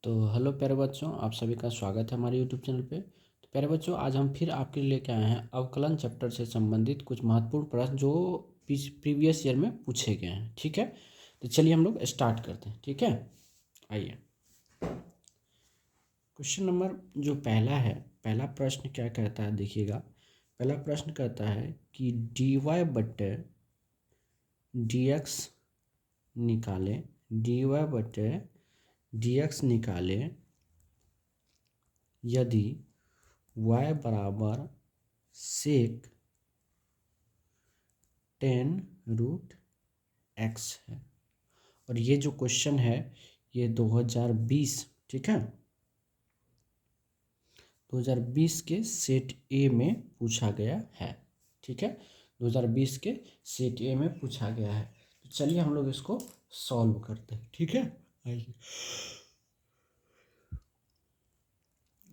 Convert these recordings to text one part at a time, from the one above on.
तो हेलो प्यारे बच्चों, आप सभी का स्वागत है हमारे यूट्यूब चैनल पे। तो प्यारे बच्चों, आज हम फिर आपके लिए लेके आए हैं अवकलन चैप्टर से संबंधित कुछ महत्वपूर्ण प्रश्न जो प्रीवियस ईयर में पूछे गए हैं। ठीक है, तो चलिए हम लोग स्टार्ट करते हैं। ठीक है, आइए। क्वेश्चन नंबर जो पहला है, पहला प्रश्न क्या कहता है, देखिएगा। पहला प्रश्न कहता है कि डी वाई बटे डी एक्स निकालें, डी वाई बटे डी एक्स निकालें यदि y बराबर सेक 10√x है। और ये जो क्वेश्चन है ये 2020, ठीक है, 2020 के सेट ए में पूछा गया है। ठीक है, 2020 के सेट ए में पूछा गया है। तो चलिए हम लोग इसको सॉल्व करते हैं। ठीक है, आइए।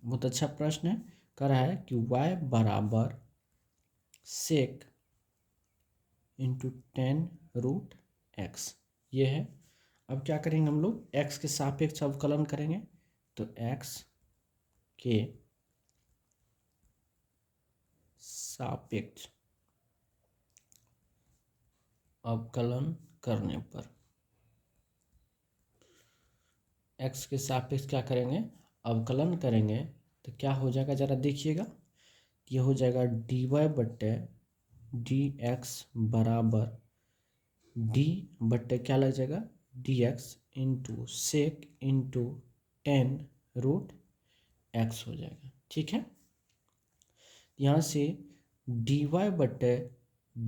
बहुत अच्छा प्रश्न है। कह रहा है कि y बराबर सेक इंटू 10√x ये है। अब क्या करेंगे हम लोग, x के सापेक्ष अवकलन करेंगे। तो x के सापेक्ष अवकलन करने पर x के सापेक्ष क्या करेंगे, अवकलन करेंगे। तो क्या हो जाएगा, जरा देखिएगा। ये हो जाएगा dy बट्टे dx बराबर d बट्टे क्या लग जाएगा, dx into sec into 10√x हो जाएगा। ठीक है, यहाँ से dy बटे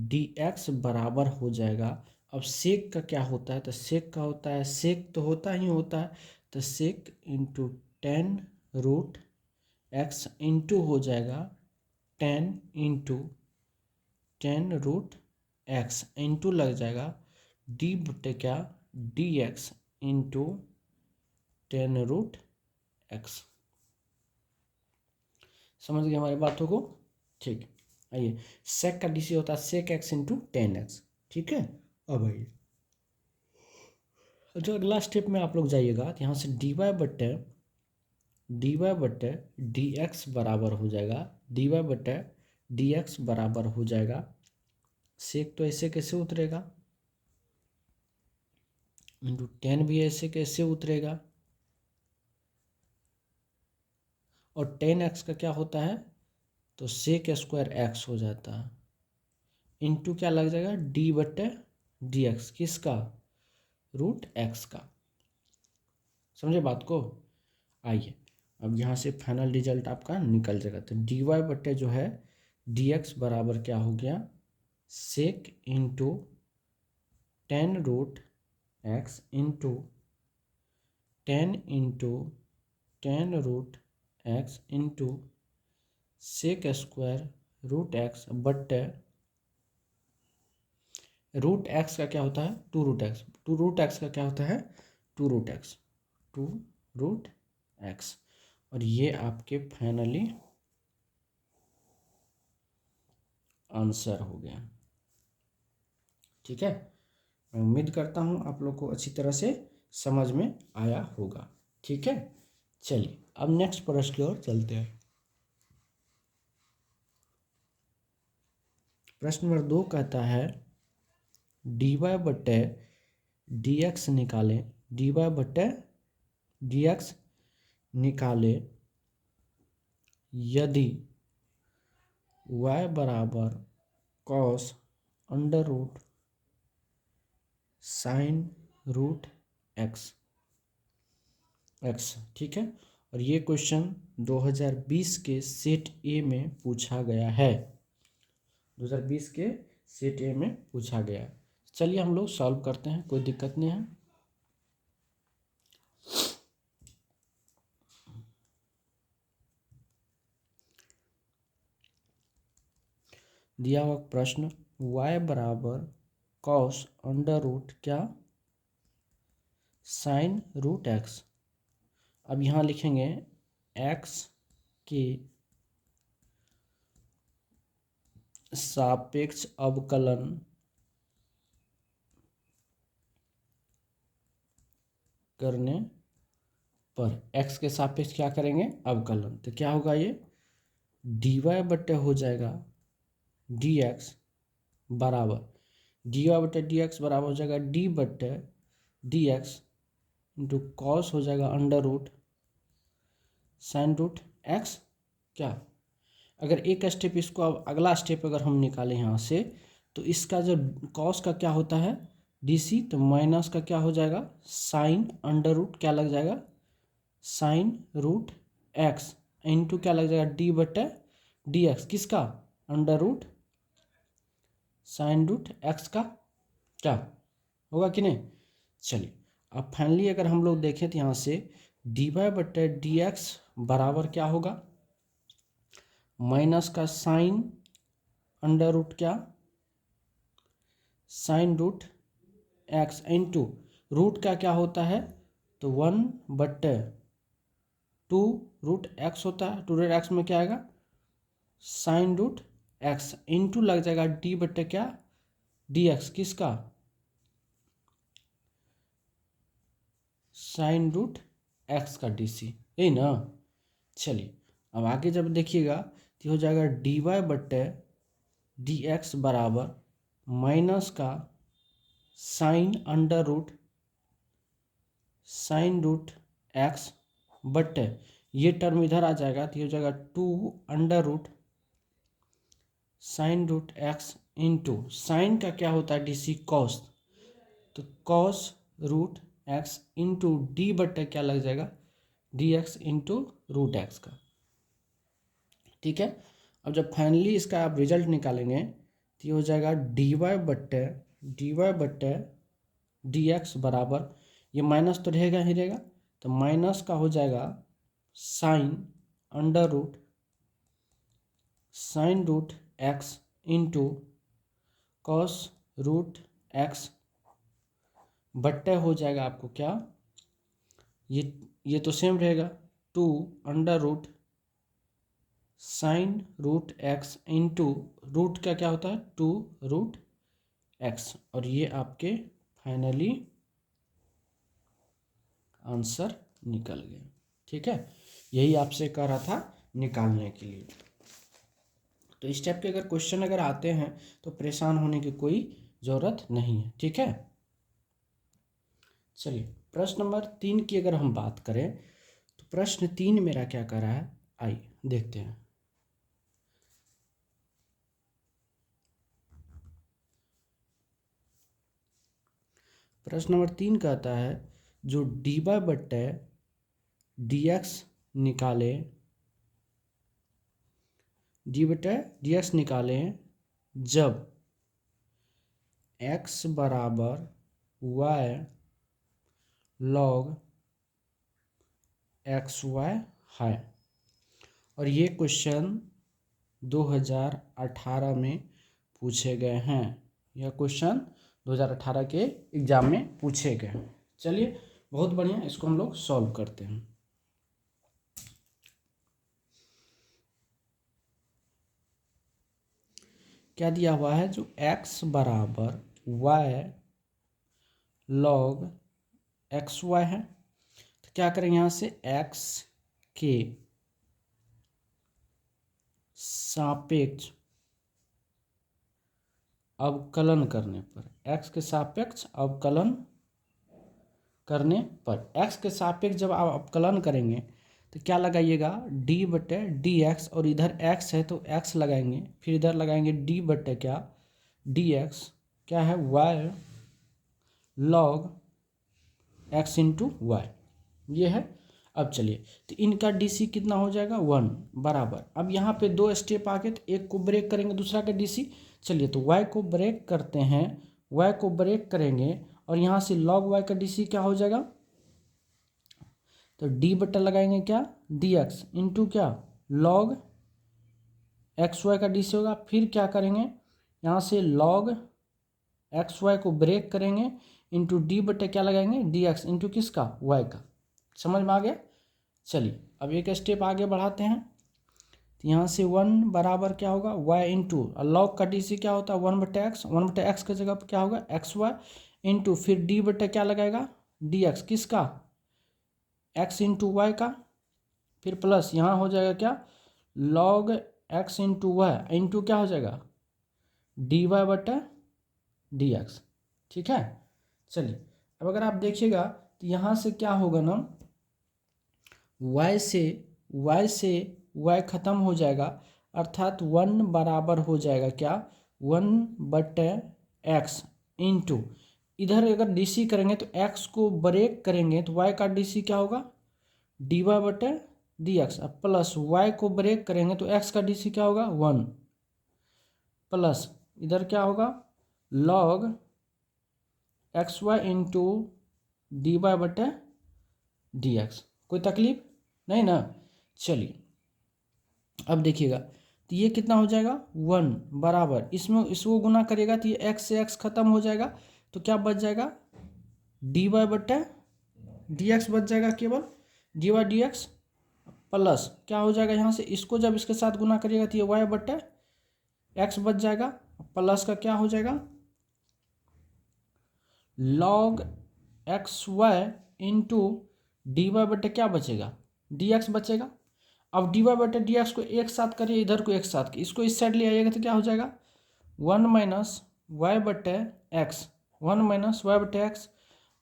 dx बराबर हो जाएगा। अब सेक का क्या होता है, तो सेक का होता है, सेक तो होता ही होता है, तो सेक इंटू 10√x इंटू हो जाएगा 10 इंटू 10√x इंटू लग जाएगा d बटे क्या, dx इंटू 10√x। समझ गए हमारी बातों को? ठीक, आइए। सेक का डीसी होता है सेक एक्स इंटू 10x। ठीक है, अब आइए जो अगला स्टेप में आप लोग जाइएगा, तो यहाँ से dy बट्टे डी एक्स बराबर हो जाएगा, dy बट्टे डी एक्स बराबर हो जाएगा। सेक तो ऐसे कैसे उतरेगा, इंटू 10 भी ऐसे कैसे उतरेगा, और 10x का क्या होता है, तो सेक स्क्वायर एक्स हो जाता है, इंटू क्या लग जाएगा, डी बट्टे डी एक्स, किसका, √x का। समझे बात को? आइए, अब यहाँ से फाइनल रिजल्ट आपका निकल जाएगा। तो डी वाई बट्टे जो है डी एक्स बराबर क्या हो गया, sec into 10√x into 10 into 10√x into sec square √x बट्टे √x का क्या होता है, 2√x, 2√x का क्या होता है, 2√x, 2√x। और ये आपके फाइनली आंसर हो गया। ठीक है, मैं उम्मीद करता हूँ आप लोग को अच्छी तरह से समझ में आया होगा। ठीक है, चलिए अब नेक्स्ट प्रश्न की ओर चलते हैं। प्रश्न नंबर 2 कहता है dy बट्टे dx निकालें, dy बट्टे dx निकालें यदि y बराबर cos under root sine root x। ठीक है, और ये क्वेश्चन 2020 के सेट ए में पूछा गया है, 2020 के सेट ए में पूछा गया है। चलिए हम लोग सॉल्व करते हैं, कोई दिक्कत नहीं है। दिया हुआ प्रश्न y बराबर कॉस अंडर रूट क्या, साइन रूट x। अब यहाँ लिखेंगे x के सापेक्ष अवकलन करने पर एक्स के सापेक्ष क्या करेंगे अवकलन, तो क्या होगा ये dy बटे हो जाएगा dx बराबर dy बराबर हो जाएगा d बटे dx इंटू कॉस हो जाएगा under root sine root x. क्या अगर एक स्टेप इसको अब अगला स्टेप अगर हम निकालें यहाँ से तो इसका जो कॉस का क्या होता है डीसी, तो माइनस का क्या हो जाएगा साइन अंडर रूट क्या लग जाएगा साइन रूट एक्स इंटू क्या लग जाएगा डी बटे डी एक्स किसका under root sine root x का। क्या होगा कि नहीं। चलिए अब फाइनली अगर हम लोग देखें तो यहाँ से डी वाई बटे डी एक्स बराबर क्या होगा माइनस का साइन अंडर रूट क्या sine root x into root का क्या होता है तो 1/2 रूट एक्स होता है। टू रूट एक्स में क्या आएगा साइन रूट एक्स इंटू लग जाएगा डी बटे क्या डी एक्स किसका साइन रूट एक्स का डीसी, यही ना। चलिए अब आगे जब देखिएगा तो हो जाएगा डी वाई बटे डी एक्स बराबर माइनस का sine under root sine root x बटे ये टर्म इधर आ जाएगा तो हो जाएगा 2 under root sine root x into sine का क्या होता है डीसी कॉस, तो cos root x into d बटे क्या लग जाएगा d x into root x का। ठीक है, अब जब फाइनली इसका आप रिजल्ट निकालेंगे तो ये हो जाएगा डी वाई बटे डी एक्स बराबर ये माइनस तो रहेगा ही रहेगा तो माइनस का हो जाएगा sine under root sine root x into cos root x बट्टे हो जाएगा आपको क्या ये तो सेम रहेगा 2 under root sine root x into root का क्या होता है 2 रूट एक्स और ये आपके फाइनली आंसर निकल गए। ठीक है, यही आपसे कह रहा था निकालने के लिए। तो इस टाइप के अगर क्वेश्चन अगर आते हैं तो परेशान होने की कोई ज़रूरत नहीं है। ठीक है, चलिए प्रश्न नंबर 3 की अगर हम बात करें तो प्रश्न 3 मेरा क्या कर रहा है आइए देखते हैं। प्रश्न नंबर 3 कहता है जो डी वाई बट्टे डी एक्स निकाले डी बटे डी एक्स निकाले जब एक्स बराबर वाई लॉग एक्स वाई है। और ये क्वेश्चन 2018 में पूछे गए हैं। यह क्वेश्चन 2018 के एग्जाम में पूछे गए हैं। चलिए बहुत बढ़िया, इसको हम लोग सॉल्व करते हैं। क्या दिया हुआ है जो x बराबर y log एक्स वाई है तो क्या करेंगे यहाँ से x के सापेक्ष अवकलन करने पर x के सापेक्ष अवकलन करने पर x के सापेक्ष जब आप अवकलन करेंगे तो क्या लगाइएगा d बटे डी एक्स और इधर x है तो x लगाएंगे फिर इधर लगाएंगे d बटे क्या डी एक्स क्या है y log x into y ये है। अब चलिए तो इनका डीसी कितना हो जाएगा 1 बराबर। अब यहाँ पे 2 स्टेप आगे तो एक को ब्रेक करेंगे दूसरा का डीसी। चलिए तो y को ब्रेक करते हैं y को ब्रेक करेंगे और यहाँ से log y का डीसी क्या हो जाएगा तो d बटा लगाएंगे क्या डी एक्स इंटू क्या log एक्स वाई का डीसी होगा। फिर क्या करेंगे यहाँ से log एक्स वाई को ब्रेक करेंगे इंटू डी बटे क्या लगाएंगे डी एक्स इंटू किसका वाई का। समझ में आ गया। चलिए अब एक स्टेप आगे बढ़ाते हैं तो यहाँ से 1 बराबर क्या होगा वाई इंटू लॉग का डीसी क्या होता है 1/x की जगह पर क्या होगा एक्स वाई इंटू फिर डी बटे क्या लगाएगा डी एक्स किसका एक्स इंटू वाई का, फिर प्लस यहाँ हो जाएगा क्या, log x into y into क्या हो जाएगा, डी वाई बटा डी एक्स। ठीक है, चलिए अब अगर आप देखिएगा तो यहाँ से क्या होगा ना, y से y खत्म हो जाएगा, अर्थात 1 बराबर हो जाएगा क्या, 1 बटे एक्स इंटू, इधर अगर डीसी करेंगे तो x को ब्रेक करेंगे तो y का डीसी क्या होगा, डी वाई बटे डी एक्स, अब प्लस y को ब्रेक करेंगे तो x का डीसी क्या होगा 1, प्लस इधर क्या होगा log x y into d y बटे डी एक्स। कोई तकलीफ नहीं ना। चलिए अब देखिएगा तो ये कितना हो जाएगा 1 बराबर, इसमें इसको गुना करिएगा तो ये x से x खत्म हो जाएगा, तो क्या बच जाएगा डी वाई बटे डी एक्स बच जाएगा, केवल d y d x, plus क्या हो जाएगा यहाँ से, इसको जब इसके साथ गुना करिएगा तो ये y बटे एक्स बच जाएगा, प्लस का क्या हो जाएगा log x y into d y बटे क्या बचेगा, डी एक्स बचेगा। अब डी वाई बटे डी एक्स को एक साथ करिए, इधर को एक साथ, इसको इस साइड ले आइएगा तो क्या हो जाएगा 1 माइनस वाई बटे एक्स, 1 माइनस वाई बटे एक्स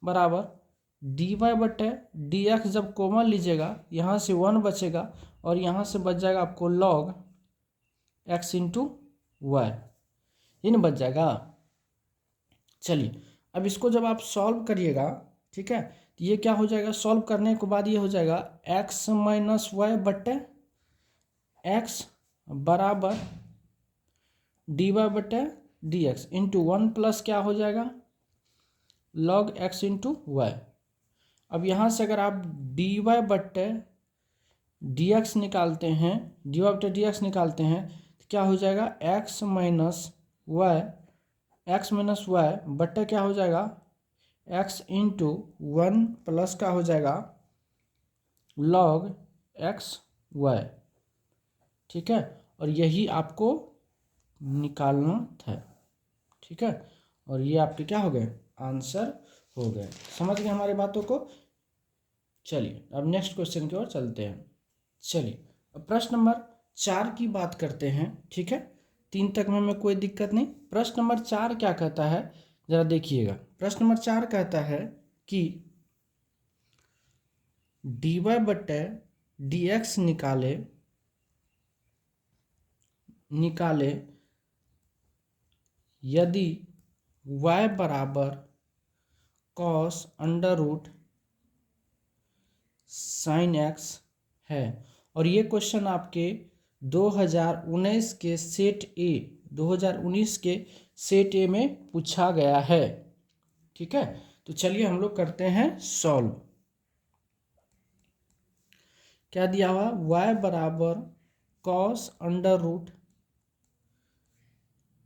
बराबर डी वाई बटे डी एक्स, जब कॉमन लीजिएगा यहाँ से 1 बचेगा और यहाँ से बच जाएगा आपको लॉग एक्स इंटू वाई, ये नहीं बच जाएगा। चलिए अब इसको जब आप सॉल्व करिएगा, ठीक है, तो ये क्या हो जाएगा, सॉल्व करने के बाद ये हो जाएगा एक्स माइनस वाई बटे एक्स बराबर डी वाई बटे डी एक्स इंटू 1 प्लस क्या हो जाएगा लॉग एक्स इंटू वाई। अब यहाँ से अगर आप डी वाई बटे डी एक्स निकालते हैं, डी वाई बटे डी एक्स निकालते हैं तो क्या हो जाएगा x minus y, x minus y बटे क्या हो जाएगा एक्स इंटू 1 प्लस का हो जाएगा लॉग एक्स वाई। ठीक है, और यही आपको निकालना था। ठीक है, और ये आपके क्या हो गए आंसर हो गए। समझ गए हमारी बातों को। चलिए अब नेक्स्ट क्वेश्चन की ओर चलते हैं। चलिए अब प्रश्न नंबर 4 की बात करते हैं। ठीक है, 3 तक में कोई दिक्कत नहीं। प्रश्न नंबर 4 क्या कहता है जरा देखिएगा। प्रश्न नंबर 4 कहता है कि डी वाई बटे डी एक्स निकाले यदि y बराबर cos under root sine x है। और ये क्वेश्चन आपके 2019 के सेट ए 2019 के सेट ए में पूछा गया है। ठीक है, तो चलिए हम लोग करते हैं सॉल्व। क्या दिया हुआ y बराबर cos under root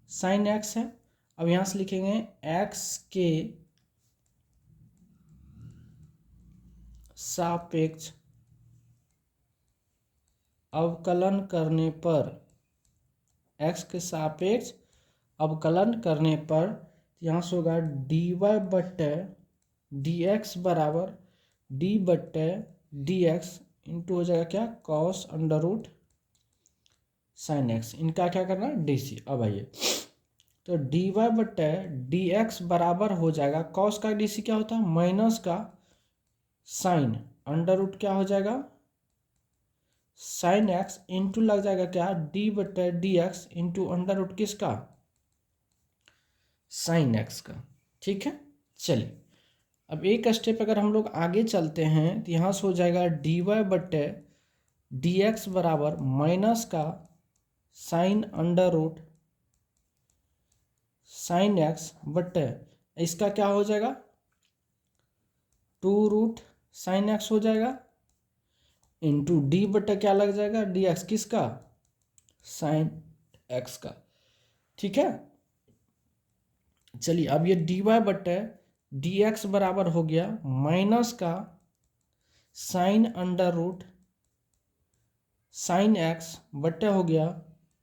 sine x है। अब यहां से लिखेंगे x के सापेक्ष अवकलन करने पर, x के सापेक्ष अवकलन करने पर यहाँ से होगा डी वाई बटे डी एक्स बराबर डी बटे डी एक्स इंटू हो जाएगा क्या cos under root sine x. इनका क्या करना है डी सी। अब आइए तो डी वाई बटे डी एक्स बराबर हो जाएगा, कॉस का डी सी क्या होता है माइनस का साइन अंडर रूट क्या हो जाएगा साइन एक्स इंटू लग जाएगा क्या डी बटे d x into under root किसका साइन एक्स का। ठीक है, चलिए अब एक स्टेप अगर हम लोग आगे चलते हैं तो यहाँ से हो जाएगा डी वाई बटे डी एक्स बराबर माइनस का sine under root sine x बटे इसका क्या हो जाएगा 2 रूट साइन एक्स हो जाएगा इंटू डी बटे क्या लग जाएगा डी एक्स किसका साइन एक्स का। ठीक है, चलिए अब ये डी वाई बटे डी एक्स बराबर हो गया माइनस का sine under root sine x बटे हो गया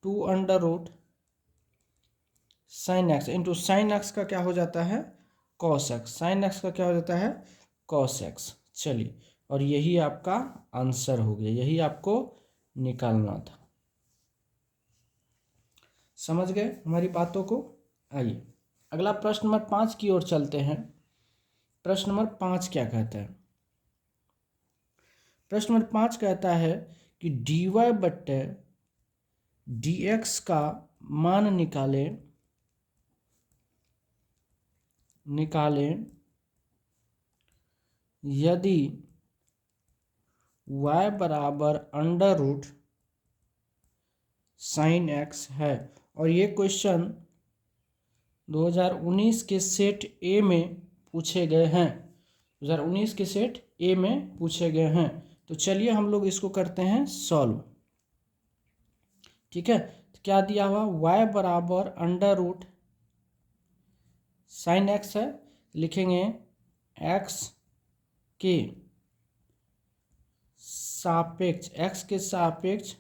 2 under root sine x into sine x का क्या हो जाता है कॉस एक्स, साइन एक्स का क्या हो जाता है कॉस एक्स। चलिए और यही आपका आंसर हो गया, यही आपको निकालना था। समझ गए हमारी बातों को? आइए अगला प्रश्न नंबर 5 की ओर चलते हैं। प्रश्न नंबर 5 क्या कहता है? प्रश्न नंबर 5 कहता है कि dy बट्टे dx का मान निकालें यदि y बराबर अंडर रूट साइन x है। और ये क्वेश्चन 2019 के सेट ए में पूछे गए हैं, 2019 के सेट ए में पूछे गए हैं। तो चलिए हम लोग इसको करते हैं सॉल्व। ठीक है, तो क्या दिया हुआ? y बराबर अंडर रूट साइन x है, लिखेंगे x के सापेक्ष, x के सापेक्ष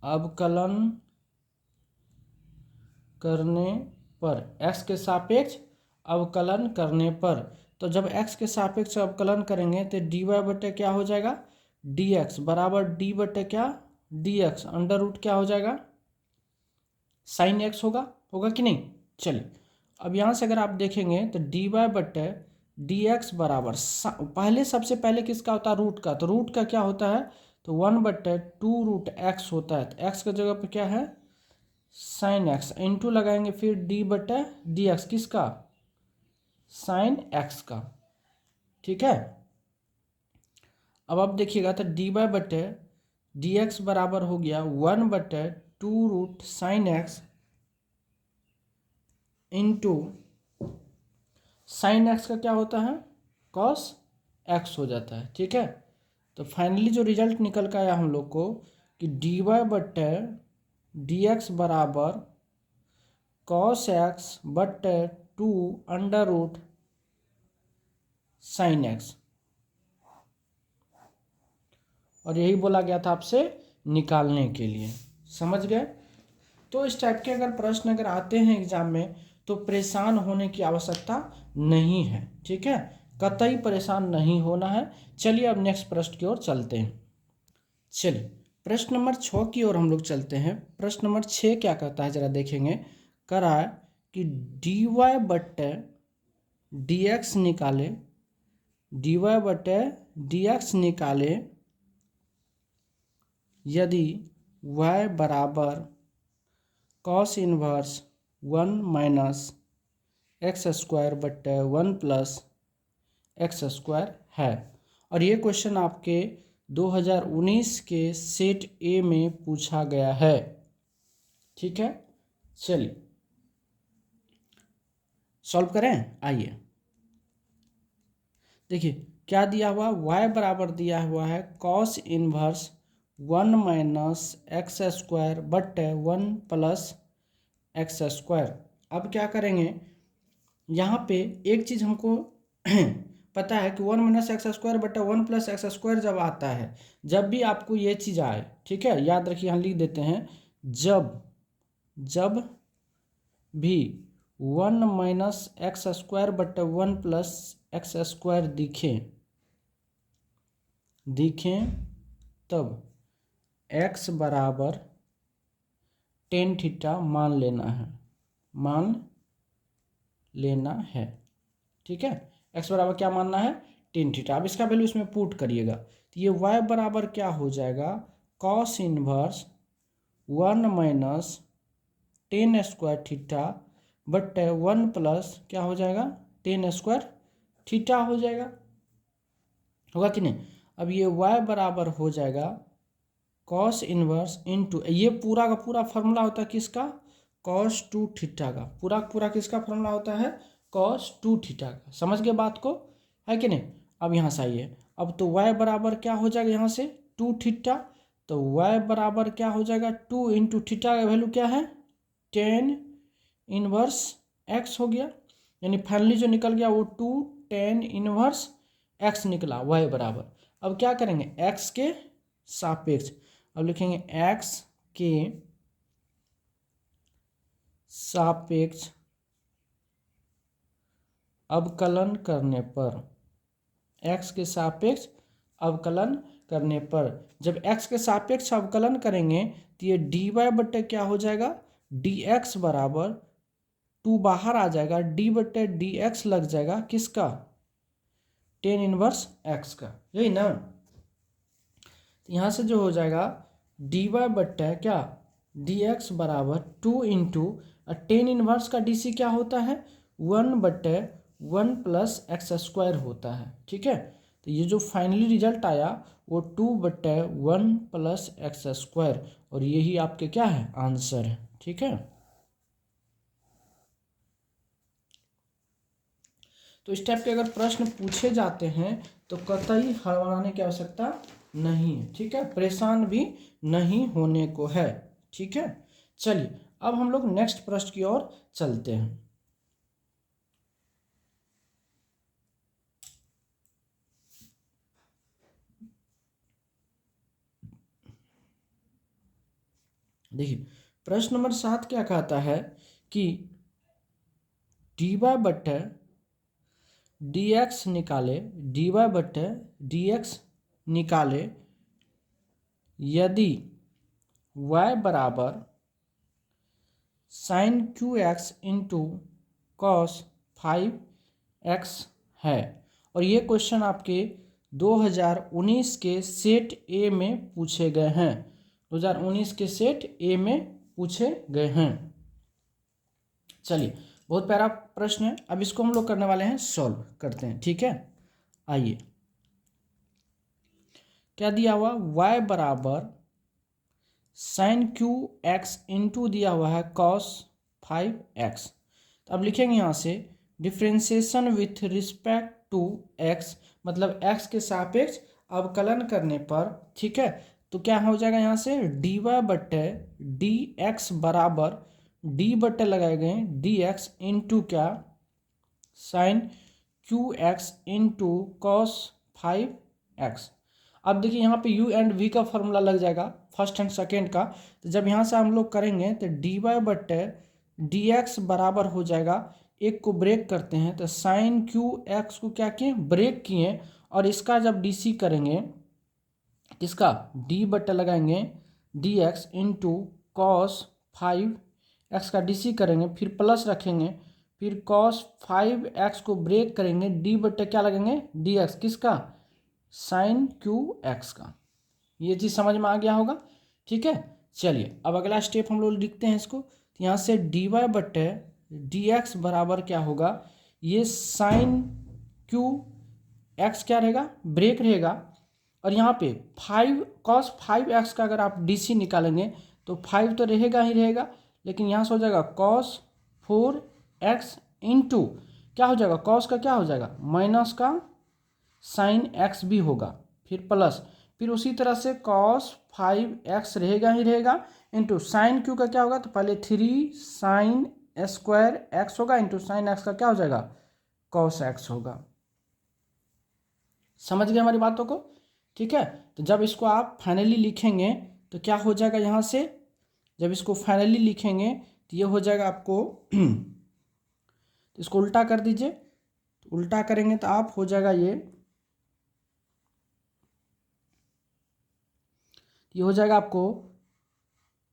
अवकलन करने पर, x के सापेक्ष अवकलन करने पर, तो जब x के सापेक्ष अवकलन करेंगे तो dy बटे क्या हो जाएगा? dx बराबर d बटे क्या? dx अंडर रूट क्या हो जाएगा? साइन x होगा कि नहीं? चलिए अब यहाँ से अगर आप देखेंगे तो dy बटे dx बराबर पहले सबसे पहले किसका होता है? रूट का। तो रूट का क्या होता है? तो 1/2√x होता है। तो x की जगह पे क्या है? साइन x इंटू लगाएंगे फिर d बटे dx किसका? साइन x का। ठीक है, अब आप देखिएगा तो dy बटे dx बराबर हो गया 1/2√sin x into sine x का क्या होता है? cos x हो जाता है। ठीक है, तो फाइनली जो रिजल्ट निकल के आया हम लोग को कि dy बटे dx बराबर cos x बटे 2 अंडर रूट साइन x, और यही बोला गया था आपसे निकालने के लिए। समझ गए? तो इस टाइप के अगर प्रश्न अगर आते हैं एग्जाम में तो परेशान होने की आवश्यकता नहीं है। ठीक है, कतई परेशान नहीं होना है। चलिए अब नेक्स्ट प्रश्न की ओर चलते हैं। चलिए प्रश्न नंबर 6 की ओर हम लोग चलते हैं। प्रश्न नंबर 6 क्या कहता है जरा देखेंगे। करा है कि dy बट्टे dx निकाले, dy बट्टे dx निकाले यदि y बराबर cos inverse 1 minus x square बट्टे 1 प्लस एक्स स्क्वायर है। और ये क्वेश्चन आपके 2019 के सेट ए में पूछा गया है। ठीक है, चलिए सॉल्व करें। आइए देखिए क्या दिया हुआ? y बराबर दिया हुआ है cos inverse 1 minus x square बट्टे 1 प्लस एक्स स्क्वायर। अब क्या करेंगे, यहाँ पे एक चीज़ हमको पता है कि 1 माइनस एक्स स्क्वायर बटा 1 प्लस एक्स स्क्वायर जब आता है, जब भी आपको ये चीज़ आए, ठीक है, याद रखिए, यहाँ लिख देते हैं, जब भी 1 माइनस एक्स स्क्वायर बटा 1 प्लस एक्स स्क्वायर दिखें तब x बराबर टेन थीटा मान लेना है। ठीक है, x बराबर क्या मानना है? Tan theta. अब इसका वैल्यू इसमें पुट करिएगा तो ये y बराबर क्या हो जाएगा? cos inverse 1 minus ten square theta बट्टे 1 प्लस क्या हो जाएगा? टेन स्क्वायर थीटा हो जाएगा। होगा कि नहीं? अब ये y बराबर हो जाएगा cos इनवर्स इनटू, ये पूरा का पूरा फॉर्मूला होता है किसका? cos 2 थीटा का। पूरा किसका फॉर्मूला होता है? cos 2 थीटा का। समझ गए बात को? है कि नहीं? अब यहाँ से आइए, अब तो y बराबर क्या हो जाएगा? यहाँ से 2 थीटा, तो y बराबर क्या हो जाएगा? 2 इंटू थीटा का वैल्यू क्या है? टेन इनवर्स x हो गया, यानी फाइनली जो निकल गया वो 2 टेन इनवर्स x निकला y बराबर। अब क्या करेंगे? x के सापेक्ष, अब लिखेंगे x के सापेक्ष अवकलन करने पर, x के सापेक्ष अवकलन करने पर, जब x के सापेक्ष अवकलन करेंगे तो ये dy बटे क्या हो जाएगा, dx बराबर 2 बाहर आ जाएगा, d बटे dx लग जाएगा किसका, tan इनवर्स x का, यही ना। तो यहाँ से जो हो जाएगा dy बट्टा क्या, dx बराबर 2 इंटू टेन इनवर्स का dc क्या होता है, 1 बट्टे 1 प्लस एक्स स्क्वायर होता है। ठीक है, तो ये जो फाइनली रिजल्ट आया वो 2 बट्टे 1 प्लस एक्स स्क्वायर, और यही आपके क्या है, आंसर है। ठीक है, तो इस टाइप के अगर प्रश्न पूछे जाते हैं तो कतई हड़बड़ाने की आवश्यकता नहीं है। ठीक है, परेशान भी नहीं होने को है। ठीक है, चलिए अब हम लोग नेक्स्ट प्रश्न की ओर चलते हैं। देखिए प्रश्न नंबर 7 क्या कहता है कि dy बट्टे dx निकाले, dy बट्टे dx निकाले यदि y बराबर sine Q x into cos 5x है, और ये क्वेश्चन आपके 2019 के सेट ए में पूछे गए हैं, 2019 के सेट ए में पूछे गए हैं। चलिए बहुत प्यारा प्रश्न है, अब इसको हम लोग करने वाले हैं, सॉल्व करते हैं। ठीक है, आइए क्या दिया हुआ, y बराबर साइन क्यू एक्स इंटू दिया हुआ है कॉस 5x। तो अब लिखेंगे यहाँ से differentiation with respect to x, मतलब x के सापेक्ष अवकलन करने पर। ठीक है, तो क्या हो जाएगा यहाँ से dy बट्टे dx बराबर d बट्टे लगाए गए dx इंटू क्या, sine Q x into cos 5x। अब देखिए यहाँ पे u एंड v का फॉर्मूला लग जाएगा फर्स्ट एंड सेकेंड का, तो जब यहाँ से हम लोग करेंगे तो dy बट्टे dx बराबर हो जाएगा, एक को ब्रेक करते हैं तो साइन क्यू एक्स को क्या किए, ब्रेक किए, और इसका जब dc करेंगे, किसका, d बट्टे लगाएंगे dx इंटू कॉस 5x का dc करेंगे, फिर प्लस रखेंगे, फिर cos 5x को ब्रेक करेंगे, d बट्टे क्या लगेंगे dx, किसका, साइन क्यू एक्स का। ये चीज़ समझ में आ गया होगा। ठीक है, चलिए अब अगला स्टेप हम लोग लिखते हैं इसको, तो यहाँ से dy बट्टे dx बराबर क्या होगा, ये साइन क्यू एक्स क्या रहेगा, ब्रेक रहेगा, और यहाँ पे 5 cos 5x का अगर आप dc निकालेंगे तो 5 तो रहेगा ही रहेगा, लेकिन यहाँ से हो जाएगा cos 4x इंटू क्या हो जाएगा, cos का क्या हो जाएगा, माइनस का साइन x भी होगा, फिर प्लस, फिर उसी तरह से cos 5x रहेगा ही रहेगा, इंटू साइन क्यू का क्या होगा, तो पहले 3 साइन स्क्वायर x होगा, इंटू साइन x का क्या हो जाएगा, cos x होगा। समझ गए हमारी बातों को। ठीक है, तो जब इसको आप फाइनली लिखेंगे तो क्या हो जाएगा, यहाँ से जब इसको फाइनली लिखेंगे तो ये हो जाएगा आपको तो इसको उल्टा कर दीजिए, तो उल्टा करेंगे तो आप हो जाएगा ये हो जाएगा आपको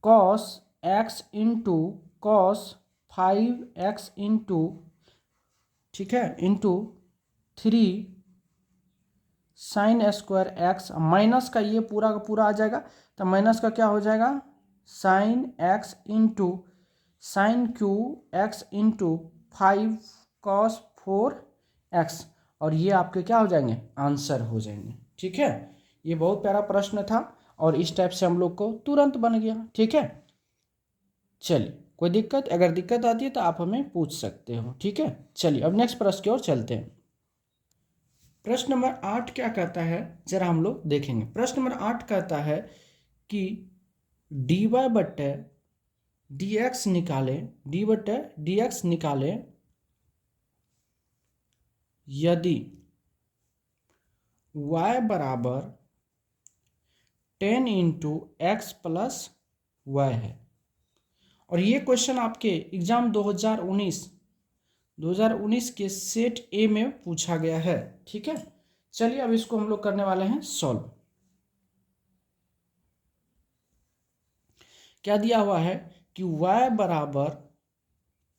cos x into cos 5x into, ठीक है, into 3 sine square x, minus का ये पूरा का पूरा आ जाएगा, तो माइनस का क्या हो जाएगा, sign x into sign Q x into 5 cos 4x, और ये आपके क्या हो जाएंगे, आंसर हो जाएंगे। ठीक है, ये बहुत प्यारा प्रश्न था और इस टाइप से हम लोग को तुरंत बन गया। ठीक है, चलिए कोई दिक्कत, अगर दिक्कत आती है तो आप हमें पूछ सकते हो। ठीक है, चलिए अब नेक्स्ट प्रश्न की ओर चलते हैं। प्रश्न नंबर 8 क्या कहता है, जरा हम लोग देखेंगे। प्रश्न नंबर 8 कहता है कि dy बट्टे dx निकाले, d बट्टे dx निकाले यदि y बराबर 10 इंटू एक्स प्लस वाई है, और ये क्वेश्चन आपके एग्जाम 2019 के सेट ए में पूछा गया है। ठीक है, चलिए अब इसको हम लोग करने वाले हैं सॉल्व। क्या दिया हुआ है कि y बराबर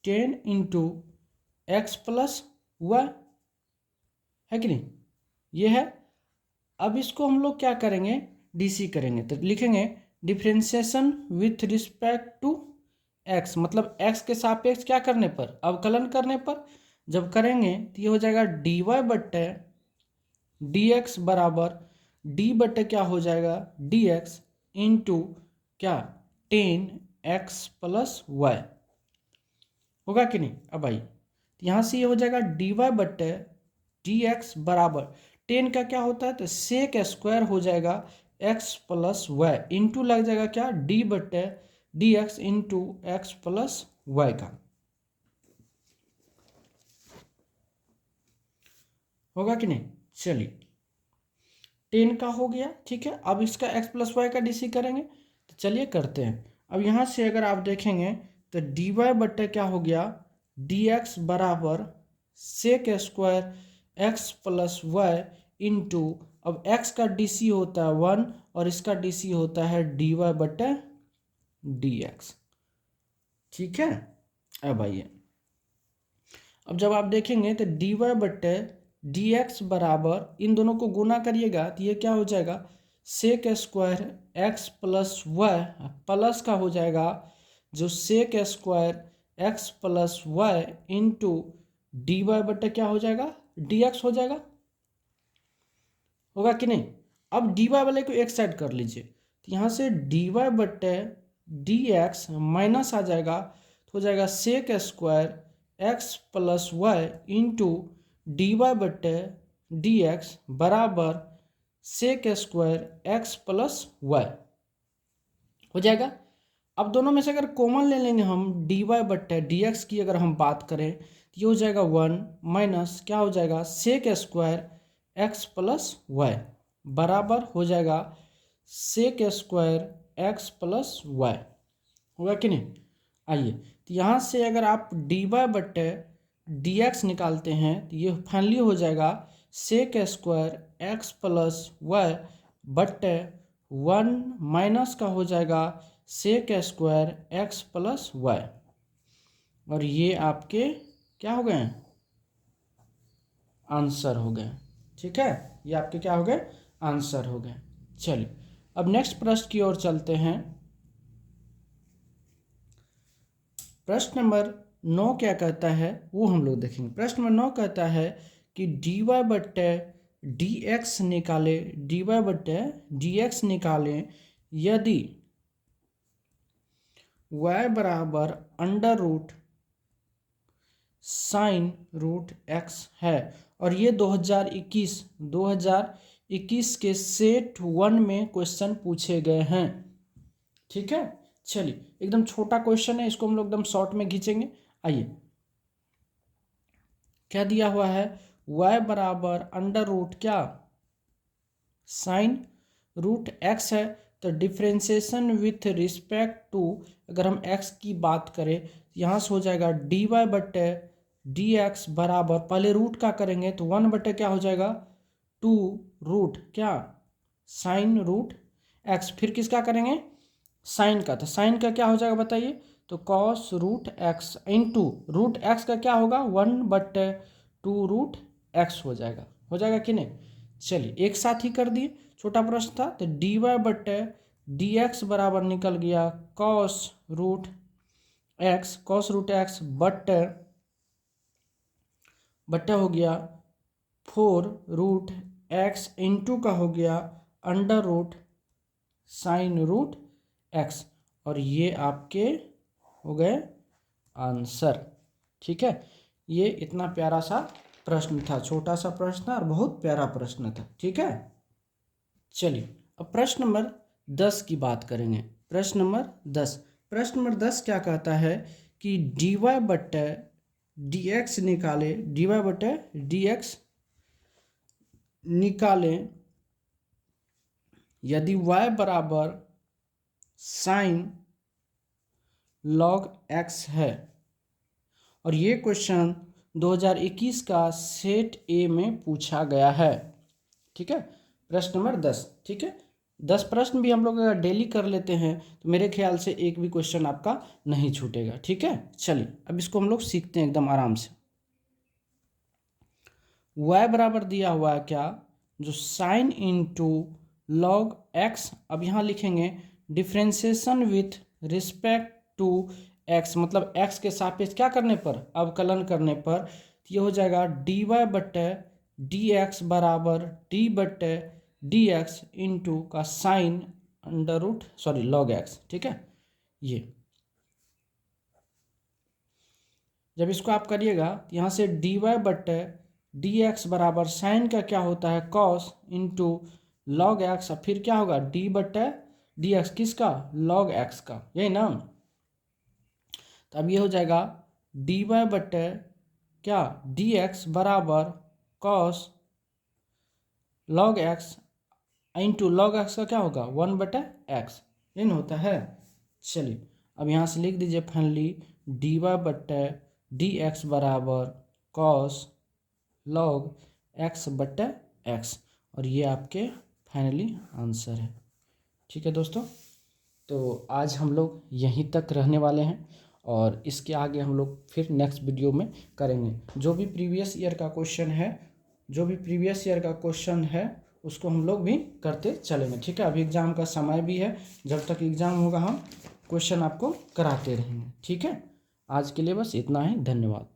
10 इंटू एक्स प्लस वाई, है कि नहीं, ये है। अब इसको हम लोग क्या करेंगे, डीसी करेंगे, तो लिखेंगे differentiation with respect to x, मतलब एक्स के सापेक्ष क्या करने पर, अवकलन करने पर। जब करेंगे तो ये हो जाएगा डी वाई बट्टे डी एक्स बराबर डी बट्टे क्या हो जाएगा डी एक्स इंटू क्या 10x प्लस वाई, होगा कि नहीं। अब आई तो यहाँ से ये हो जाएगा डी वाई बट्टे डी एक्स बराबर 10 का क्या होता है तो सेक स्क्वायर हो जाएगा x प्लस वाई इंटू लग जाएगा क्या डी बट्टे d x into x plus y का, होगा कि नहीं। चलिए 10 का हो गया, ठीक है। अब इसका x प्लस वाई का डीसी करेंगे, तो चलिए करते हैं। अब यहाँ से अगर आप देखेंगे तो डी वाई बट्टे क्या हो गया डी एक्स बराबर sec square x plus y into, अब x का डीसी होता है 1 और इसका डीसी होता है डी वाई बट्टे डी एक्स, ठीक है। अब आइए, अब जब आप देखेंगे तो डी वाई बट्टे डी एक्स बराबर इन दोनों को गुना करिएगा तो ये क्या हो जाएगा sec square x plus y plus का हो जाएगा जो sec square x plus y into d y बट्टे क्या हो जाएगा डी एक्स हो जाएगा, होगा कि नहीं। अब डी वाई वाले को एक साइड कर लीजिए, तो यहाँ से डी वाई बट्टे डी एक्स माइनस आ जाएगा, तो हो जाएगा sec square x plus y into d y बट्टे डी एक्स बराबर sec square x plus y हो जाएगा। अब दोनों में से अगर कॉमन ले लेंगे हम डी वाई बट्टे डी एक्स की अगर हम बात करें तो ये हो जाएगा 1 माइनस क्या हो जाएगा sec square x plus y बराबर हो जाएगा sec square x plus y, होगा कि नहीं। आइए तो यहाँ से अगर आप डी वाई बट्टे डी एक्स निकालते हैं तो ये फाइनली हो जाएगा sec square x plus y बट्टे 1 माइनस का हो जाएगा sec square x plus y, और ये आपके क्या हो गए आंसर हो गए, ठीक है। ये आपके क्या हो गए आंसर हो गए। चलिए अब नेक्स्ट प्रश्न की ओर चलते हैं। प्रश्न नंबर 9 क्या कहता है वो हम लोग देखेंगे। प्रश्न नंबर 9 कहता है कि डी वाई बट्टे डी एक्स निकाले, डी वाई बट्टे डी एक्स निकालें यदि y बराबर under root sine root x है, और ये 2021 के सेट 1 में क्वेश्चन पूछे गए हैं, ठीक है। चलिए एकदम छोटा क्वेश्चन है, इसको हम लोग एकदम शॉर्ट में खींचेंगे। आइए क्या दिया हुआ है y बराबर अंडर रूट क्या साइन रूट एक्स है, तो डिफ्रेंसिएशन विथ रिस्पेक्ट टू अगर हम x की बात करें यहाँ से हो जाएगा डी वाई बट्टे डी एक्स बराबर पहले रूट का करेंगे तो 1 बट्टे क्या हो जाएगा 2 रूट क्या साइन रूट एक्स, फिर किसका करेंगे साइन का, तो साइन का क्या हो जाएगा बताइए तो cos root x into root x का क्या होगा 1 बट्टे 2 रूट एक्स हो जाएगा कि नहीं। चलिए एक साथ ही कर दिए, छोटा प्रश्न था। तो डी वाई बट्टे डी एक्स बराबर निकल गया कॉस रूट एक्स बट्टे हो गया 4 रूट एक्स इंटू का हो गया under root sine root x, और ये आपके हो गए आंसर, ठीक है। ये इतना प्यारा सा प्रश्न था, छोटा सा प्रश्न था और बहुत प्यारा प्रश्न था, ठीक है। चलिए अब प्रश्न नंबर 10 की बात करेंगे। प्रश्न नंबर 10 क्या कहता है कि डी वाई बट्टे डी एक्स निकाले, डी वाई बट्टे डी एक्स निकालें यदि y बराबर साइन लॉग एक्स है, और ये क्वेश्चन 2021 का सेट ए में पूछा गया है, ठीक है, प्रश्न नंबर 10। ठीक है, 10 प्रश्न भी हम लोग अगर डेली कर लेते हैं तो मेरे ख्याल से एक भी क्वेश्चन आपका नहीं छूटेगा। ठीक है, चलिए अब इसको हम लोग सीखते हैं एकदम आराम से। y बराबर दिया हुआ है क्या, जो साइन इंटू लॉग एक्स, अब यहाँ लिखेंगे differentiation with respect to x, मतलब x के सापेक्ष क्या करने पर, अवकलन करने पर, तो ये हो जाएगा dy बटे डी एक्स बराबर डी बटे डी एक्स इंटू का sine under root log x. ठीक है, ये जब इसको आप करिएगा तो यहाँ से dy बटे डी एक्स बराबर साइन का क्या होता है कॉस इंटू लॉग एक्स, फिर क्या होगा डी बटे डी एक्स, किसका, लॉग एक्स का, यही ना। तो अब ये हो जाएगा dy बटे क्या डी एक्स बराबर cos log x into log x का क्या होगा 1/x, ये ना होता है। चलिए अब यहाँ से लिख दीजिए फाइनली dy बटे डी एक्स बराबर कॉस लॉग x/x, और ये आपके फाइनली आंसर है। ठीक है दोस्तों, तो आज हम लोग यहीं तक रहने वाले हैं और इसके आगे हम लोग फिर नेक्स्ट वीडियो में करेंगे। जो भी प्रीवियस ईयर का क्वेश्चन है उसको हम लोग भी करते चलेंगे। ठीक है, अभी एग्ज़ाम का समय भी है, जब तक एग्ज़ाम होगा हम क्वेश्चन आपको कराते रहेंगे। ठीक है, आज के लिए बस इतना ही, धन्यवाद।